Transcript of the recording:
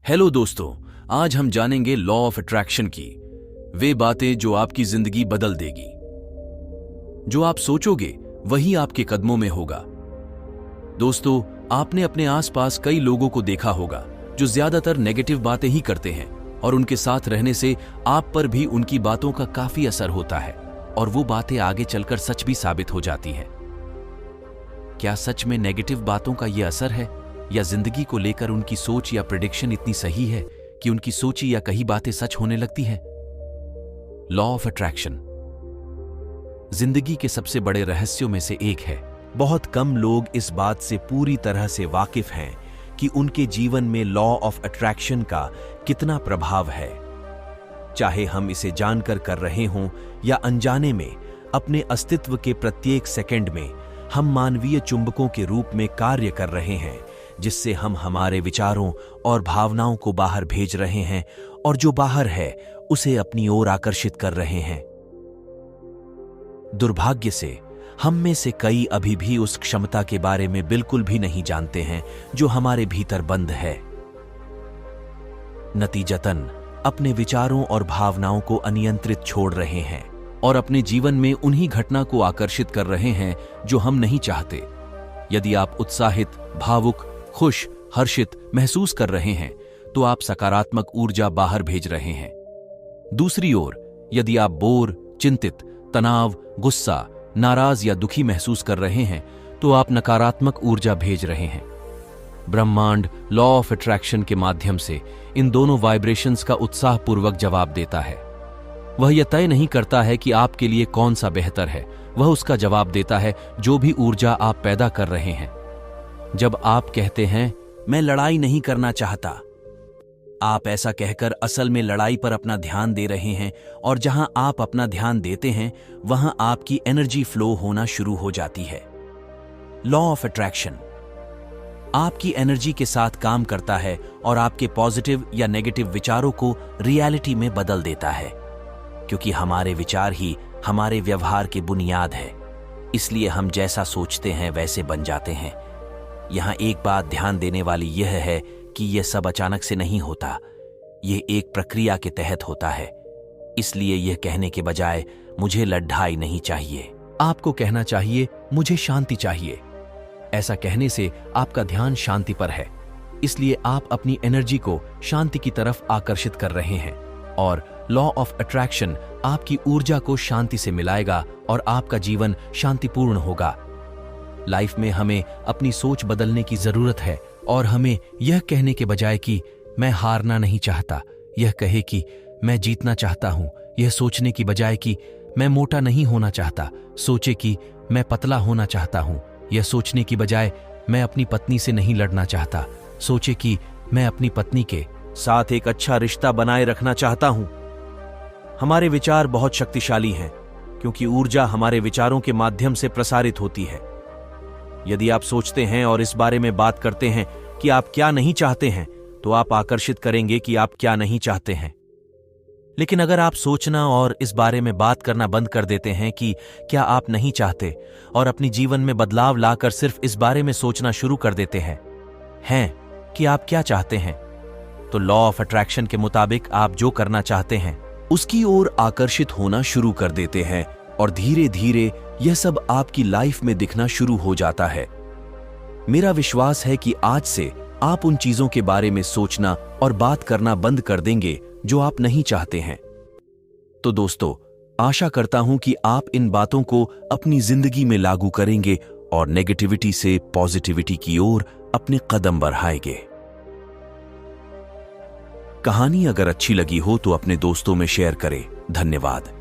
Hello दोस्तों, आज हम जानेंगे लॉ ऑफ अट्रैक्शन की वे बातें जो आपकी जिंदगी बदल देगी। जो आप सोचोगे वही आपके कदमों में होगा। दोस्तों, आपने अपने आसपास कई लोगों को देखा होगा जो ज्यादातर नेगेटिव बातें ही करते हैं और उनके साथ रहने से आप पर भी उनकी बातों का काफी असर होता है और वो बातें आगे चलकर सच भी साबित हो जाती हैं। क्या सच में नेगेटिव बातों का ये असर है या जिंदगी को लेकर उनकी सोच या प्रेडिक्शन इतनी सही है कि उनकी सोची या कही बातें सच होने लगती हैं? लॉ ऑफ अट्रैक्शन जिंदगी के सबसे बड़े रहस्यों में से एक है। बहुत कम लोग इस बात से पूरी तरह से वाकिफ हैं कि उनके जीवन में लॉ ऑफ अट्रैक्शन का कितना प्रभाव है। चाहे हम इसे जानकर कर रहे हों या अनजाने में, अपने अस्तित्व के प्रत्येक सेकंड में हम मानवीय चुंबकों के रूप में कार्य कर रहे हैं, जिससे हम हमारे विचारों और भावनाओं को बाहर भेज रहे हैं और जो बाहर है उसे अपनी ओर आकर्षित कर रहे हैं। दुर्भाग्य से हम में से कई अभी भी उस क्षमता के बारे में बिल्कुल भी नहीं जानते हैं जो हमारे भीतर बंद है। नतीजतन अपने विचारों और भावनाओं को अनियंत्रित छोड़ रहे हैं और अपने जीवन में उन्हीं घटना को आकर्षित कर रहे हैं जो हम नहीं चाहते। यदि आप उत्साहित, भावुक, खुश, हर्षित महसूस कर रहे हैं तो आप सकारात्मक ऊर्जा बाहर भेज रहे हैं। दूसरी ओर, यदि आप बोर, चिंतित, तनाव, गुस्सा, नाराज या दुखी महसूस कर रहे हैं तो आप नकारात्मक ऊर्जा भेज रहे हैं। ब्रह्मांड लॉ ऑफ अट्रैक्शन के माध्यम से इन दोनों वाइब्रेशंस का उत्साहपूर्वक जवाब देता है। वह यह तय नहीं करता है कि आपके लिए कौन सा बेहतर है, वह उसका जवाब देता है जो भी ऊर्जा आप पैदा कर रहे हैं। जब आप कहते हैं मैं लड़ाई नहीं करना चाहता, आप ऐसा कहकर असल में लड़ाई पर अपना ध्यान दे रहे हैं और जहां आप अपना ध्यान देते हैं वहां आपकी एनर्जी फ्लो होना शुरू हो जाती है। लॉ ऑफ अट्रैक्शन आपकी एनर्जी के साथ काम करता है और आपके पॉजिटिव या नेगेटिव विचारों को रियलिटी में बदल देता है, क्योंकि हमारे विचार ही हमारे व्यवहार की बुनियाद है। इसलिए हम जैसा सोचते हैं वैसे बन जाते हैं। यहां एक बात ध्यान देने वाली यह है कि यह सब अचानक से नहीं होता, यह एक प्रक्रिया के तहत होता है। इसलिए यह कहने के बजाय मुझे लड़ाई नहीं चाहिए, आपको कहना चाहिए मुझे शांति चाहिए। ऐसा कहने से आपका ध्यान शांति पर है, इसलिए आप अपनी एनर्जी को शांति की तरफ आकर्षित कर रहे हैं और लॉ ऑफ अट्रैक्शन आपकी ऊर्जा को शांति से मिलाएगा और आपका जीवन शांतिपूर्ण होगा। लाइफ में हमें अपनी सोच बदलने की जरूरत है और हमें यह कहने के बजाय कि मैं हारना नहीं चाहता, यह कहे कि मैं जीतना चाहता हूं। यह सोचने की बजाय कि मैं मोटा नहीं होना चाहता, सोचे कि मैं पतला होना चाहता हूं। यह सोचने की बजाय मैं अपनी पत्नी से नहीं लड़ना चाहता, सोचे कि मैं अपनी पत्नी के साथ एक अच्छा रिश्ता बनाए रखना चाहता हूं। हमारे विचार बहुत शक्तिशाली हैं क्योंकि ऊर्जा हमारे विचारों के माध्यम से प्रसारित होती है। यदि आप सोचते हैं और इस बारे में बात करते हैं कि आप क्या नहीं चाहते हैं, तो आप आकर्षित करेंगे कि आप क्या नहीं चाहते हैं। लेकिन अगर आप सोचना और इस बारे में बात करना बंद कर देते हैं कि क्या आप नहीं चाहते और अपनी जीवन में बदलाव लाकर सिर्फ इस बारे में सोचना शुरू कर देते हैं कि आप क्या चाहते हैं, तो लॉ ऑफ अट्रैक्शन के मुताबिक आप जो करना चाहते हैं उसकी ओर आकर्षित होना शुरू कर देते हैं और धीरे धीरे यह सब आपकी लाइफ में दिखना शुरू हो जाता है। मेरा विश्वास है कि आज से आप उन चीजों के बारे में सोचना और बात करना बंद कर देंगे जो आप नहीं चाहते हैं। तो दोस्तों, आशा करता हूं कि आप इन बातों को अपनी जिंदगी में लागू करेंगे और नेगेटिविटी से पॉजिटिविटी की ओर अपने कदम बढ़ाएंगे। कहानी अगर अच्छी लगी हो तो अपने दोस्तों में शेयर करें। धन्यवाद।